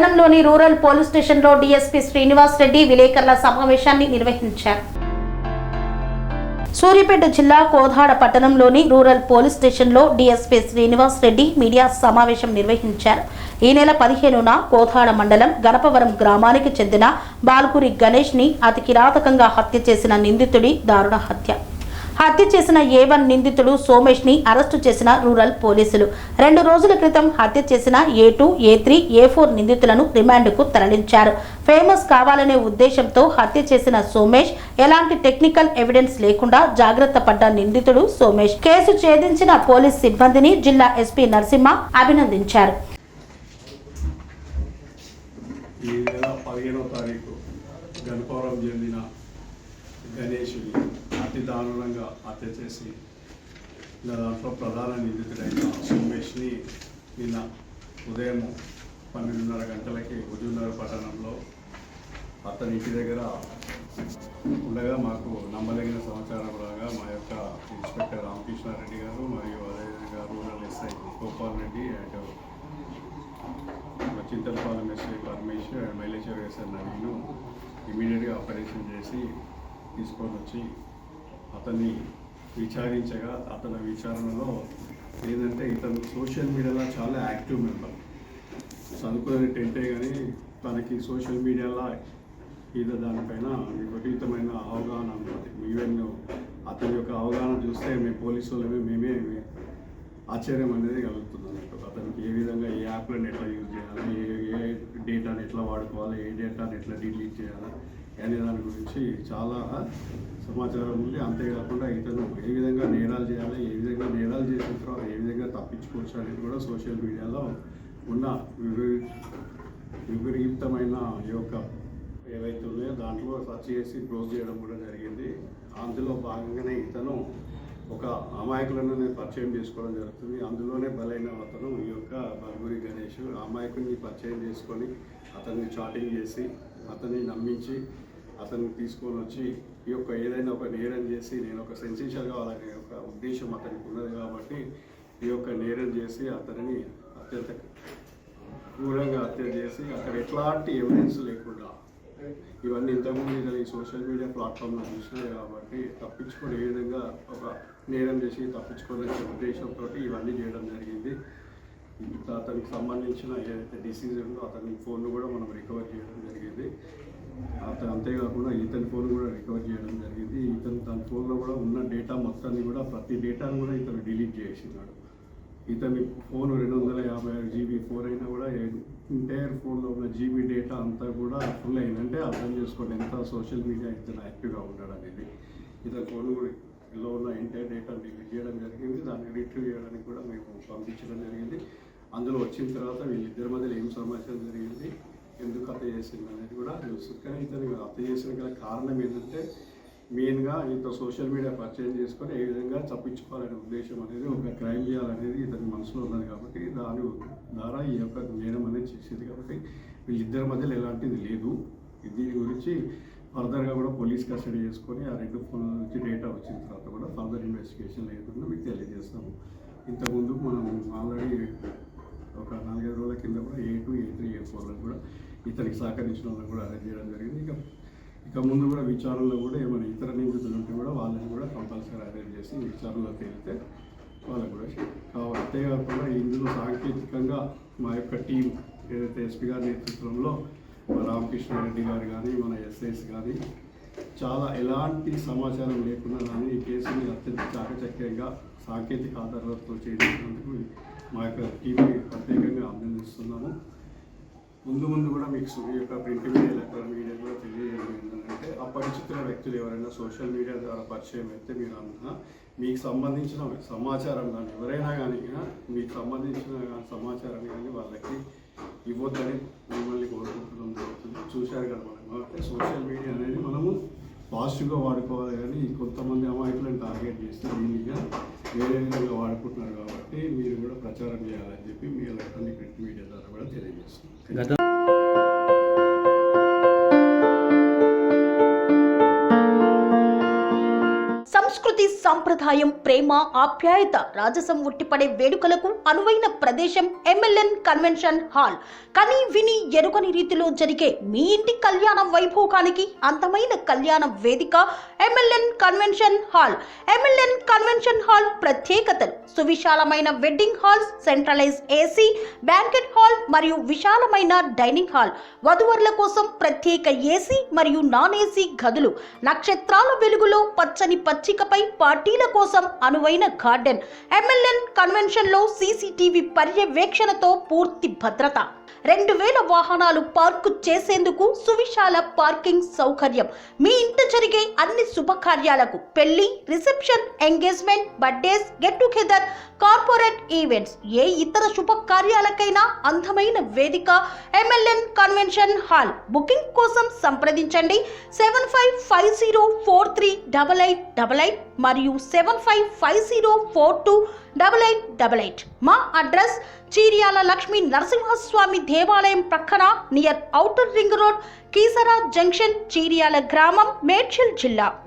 పట్టణంలోని rural police స్టేషన్లో DSP Srinivas Reddy విలేకరుల సమావేశాన్ని నిర్వహించారు. సూర్యాపేట జిల్లా కోదాడ పట్టణంలోని రూరల్ పోలీస్ స్టేషన్లో డీఎస్పీ శ్రీనివాస్ రెడ్డి మీడియా సమావేశం నిర్వహించారు. ఈ నెల 15న కోదాడ మండలం గణపవరం గ్రామానికి చెందిన బాల్కూరి గణేష్ ని అతి కిరాతకంగా హత్య చేసిన నిందితుడి దారుణ హత్య చేసిన A1 నిందితుడు సోమేష్ ని అరెస్టు చేసిన రూరల్ పోలీసులు 2 రోజుల క్రితం హత్య చేసిన A2, A3, A4 నిందితులను రిమాండ్కు తరలించారు. ఫేమస్ కావాలనే ఉద్దేశంతో హత్య చేసిన సోమేష్ ఎలాంటి టెక్నికల్ ఎవిడెన్స్ లేకుండా జాగ్రత్త పడ్డ నిందితుడు సోమేష్. కేసు ఛేదించిన పోలీస్ సిబ్బందిని జిల్లా ఎస్పీ నరసింహ అభినందించారు. ఈ నెల 15వ తారీఖు గణపవరం చెందిన గణేష్ని అతి దారుణంగా హత్య చేసి దాంట్లో ప్రధాన నిందితుడైన సోమేష్ని నిన్న ఉదయం 12:30 గంటలకి హుజూర్నగర్ పట్టణంలో అతని ఇంటి దగ్గర ఉండగా మాకు నమ్మదగిన సమాచారం రాగా మా యొక్క ఇన్స్పెక్టర్ రామకృష్ణారెడ్డి గారు మరియు అదేవిధంగా rural SI Gopal Reddy and Chintalapalem SI Parameshwar and Myleshwar SI Naveen ఇమీడియట్గా ఆపరేషన్ చేసి తీసుకొని వచ్చి అతన్ని విచారించగా అతని విచారణలో ఏంటంటే ఇతను సోషల్ మీడియాలో చాలా యాక్టివ్ మెంబర్, చదువుకునే 10th కానీ తనకి సోషల్ మీడియాలో దానిపైన విపరీతమైన అవగాహన ఉంటుంది. ఈవెన్ అతని యొక్క అవగాహన చూస్తే మేము పోలీసు వాళ్ళమే మేమే ఆశ్చర్యం అనేది కలుగుతుంది అన్నట్టు. అతనికి ఏ విధంగా ఏ యాప్లను ఎట్లా యూజ్ చేయాలి, ఏ డేటాని ఎట్లా వాడుకోవాలి, ఏ డేటాని ఎట్లా డిలీట్ చేయాలి అనే దాని గురించి చాలా సమాచారం ఉంది. అంతేకాకుండా ఇతను ఏ విధంగా నేరాలు చేయాలి, ఏ విధంగా నేరాలు చేసిన తర్వాత ఏ విధంగా తప్పించుకోవచ్చు అనేది కూడా సోషల్ మీడియాలో ఉన్న విపరీతమైన ఈ యొక్క ఏవైతే ఉన్నాయో దాంట్లో సర్చ్ చేసి క్లోజ్ చేయడం కూడా జరిగింది. అందులో భాగంగానే ఇతను ఒక అమాయకులను పరిచయం చేసుకోవడం జరుగుతుంది. అందులోనే బలైన అతను ఈ యొక్క బాల్కూరి గణేష్ అమాయకుడిని పరిచయం చేసుకొని అతన్ని చాటింగ్ చేసి అతన్ని నమ్మించి అతన్ని తీసుకొని వచ్చి ఈ యొక్క ఏదైనా ఒక నేరం చేసి నేను ఒక సెన్సేషన్ కావాలనే ఒక ఉద్దేశం అతనికి ఉన్నది కాబట్టి ఈ యొక్క నేరం చేసి అతనిని అత్యంత క్రూరంగా హత్య చేసి అక్కడ ఎట్లాంటి ఎవిడెన్స్ లేకుండా ఇవన్నీ ఇంతకుముందు ఇతను ఈ సోషల్ మీడియా ప్లాట్ఫామ్లో చూసినాయి కాబట్టి తప్పించుకొని ఏ విధంగా ఒక నేరం చేసి తప్పించుకోవాలనే ఉద్దేశంతో ఇవన్నీ చేయడం జరిగింది. అతనికి సంబంధించిన ఏదైతే డిసీజ్ ఉందో అతని ఫోన్ను కూడా మనం రికవర్ చేయడం జరిగింది. అంతేకాకుండా ఇతని ఫోన్ కూడా రికవర్ చేయడం జరిగింది. తన ఫోన్లో కూడా ఉన్న డేటా మొత్తాన్ని కూడా ప్రతి డేటాను కూడా ఇతను డిలీట్ చేసినాడు. ఇతని ఫోన్ 256 GB ఫోన్ అయినా కూడా ఎంటైర్ ఫోన్లో ఉన్న GB డేటా అంతా కూడా ఫుల్ అయిందంటే అర్థం చేసుకోండి ఎంత సోషల్ మీడియా ఇతను యాక్టివ్గా ఉన్నాడు అనేది. ఇతని ఫోన్ లో ఉన్న ఎంటైర్ డేటా డిలీట్ చేయడం జరిగింది. దాన్ని రిట్రీవ్ చేయడానికి కూడా మేము పంపించడం జరిగింది. అందులో వచ్చిన తర్వాత వీళ్ళిద్దరి మధ్యలో ఏం సమాచారం జరిగింది, ఎందుకు హత్య చేసింది అనేది కూడా తెలుసు. కానీ ఇతను హత్య చేసిన గల కారణం ఏంటంటే మెయిన్గా ఇంత సోషల్ మీడియా పరిచయం చేసుకొని ఏ విధంగా తప్పించుకోవాలనే ఉద్దేశం అనేది ఒక క్రైమ్ చేయాలనేది ఇతని మనసులో ఉన్నది కాబట్టి దాని ద్వారా ఈ యొక్క నేరం అనేది చేసేది. కాబట్టి వీళ్ళిద్దరి మధ్యలో ఎలాంటిది లేదు. దీని గురించి ఫర్దర్గా కూడా పోలీస్ కస్టడీ చేసుకొని ఆ 2 ఫోన్ల నుంచి డేటా వచ్చిన తర్వాత కూడా ఫర్దర్ ఇన్వెస్టిగేషన్ లేకుండా మీకు తెలియజేస్తాము. ఇంతకుముందు మనం ఆల్రెడీ ఒక 4-5 రోజుల కింద కూడా A2, A3, A4 కూడా ఇతనికి సహకరించిన వాళ్ళని కూడా అరెస్ట్ చేయడం జరిగింది. ఇక ముందు కూడా విచారణలో కూడా ఏమైనా ఇతర నిందితులు ఉంటే కూడా వాళ్ళని కూడా కంపల్సరీ అరెస్ట్ చేసి విచారణలో తేలితే వాళ్ళకు కూడా కావాలి. అంతేకాకుండా ఇందులో సాంకేతికంగా మా యొక్క టీం ఏదైతే ఎస్పీ గారి నేతృత్వంలో రామకృష్ణారెడ్డి గారు కానీ మన ఎస్ఐస్ కానీ చాలా ఎలాంటి సమాచారం లేకుండా కానీ ఈ కేసుని అత్యంత చాకచక్యంగా సాంకేతిక ఆధారాలతో చేసినందుకు మా యొక్క టీంని ప్రత్యేకంగా అభినందిస్తున్నాము. ముందు కూడా మీకు ఈ యొక్క ప్రింట్ మీడియా ఎలక్ట్రానిక్ మీడియా కూడా తెలియజేయడం ఏంటంటే అపరిచితుల వ్యక్తులు ఎవరైనా సోషల్ మీడియా ద్వారా పరిచయం అయితే మీరు మీకు సంబంధించిన సమాచారం కానీ ఎవరైనా కానీ మీకు సంబంధించిన సమాచారం కానీ వాళ్ళకి ఇవ్వద్దని మిమ్మల్ని కోరుకుంటడం జరుగుతుంది. చూశారు కదా మనం సోషల్ మీడియా అనేది మనము పాజిటివ్గా వాడుకోవాలి కానీ కొంతమంది అమాయకులను టార్గెట్ చేస్తే దీనిగా వేరే విధంగా వాడుకుంటున్నారు కాబట్టి మీరు కూడా ప్రచారం చేయాలని చెప్పి మీ ఎలక్ట్రానిక్ ప్రింట్ మీడియా ద్వారా కూడా తెలియజేస్తున్నాం. సంస్కృతి సంప్రదాయం, ప్రేమ, ఆప్యాయత, రాజసం ఉట్టిపడే వేడుకలకు అనువైన ప్రదేశం ఎంఎల్ఎన్ కన్వెన్షన్ హాల్. కని విని ఎరుగని రీతిలో జరిగే మీ ఇంటి కళ్యాణ వైభోగానికి అందమైన కళ్యాణ వేదిక MLN convention hall. MLN convention hall ప్రత్యేకతలు: సువిశాలమైన wedding halls, centralized AC banquet hall మరియు విశాలమైన డైనింగ్ హాల్, వధువరుల కోసం ప్రత్యేక ఏసీ మరియు నాన్ ఏసీ గదులు, నక్షత్రాల వెలుగులో పచ్చని పచ్చికపై పార్టీల కోసం అనువైన గార్డెన్. ఎంఎల్ఎన్ కన్వెన్షన్ లో సీసీటీవీ పర్యవేక్షణతో పూర్తి భద్రత, 2000 వాహనాలు పార్కు చేసేందుకు సువిశాల పార్కింగ్ సౌకర్యం. మీ ఇంట జరిగే అన్ని శుభకార్యాలకు, పెళ్లి, reception, engagement, birthdays, get together, corporate events, ఏ ఇతర శుభకార్యాలకైనా అందమైన వేదిక ఎంఎల్ఎన్ కన్వెన్షన్ హాల్. బుకింగ్ కోసం సంప్రదించండి 7550438888 మరియు 7550428888. మా అడ్రస్ చీర్యాల లక్ష్మీ నరసింహస్వామి దేవాలయం ప్రక్కన, near outer ring road, Keesara junction, Cheeryal గ్రామం, మేడ్చల్ జిల్లా.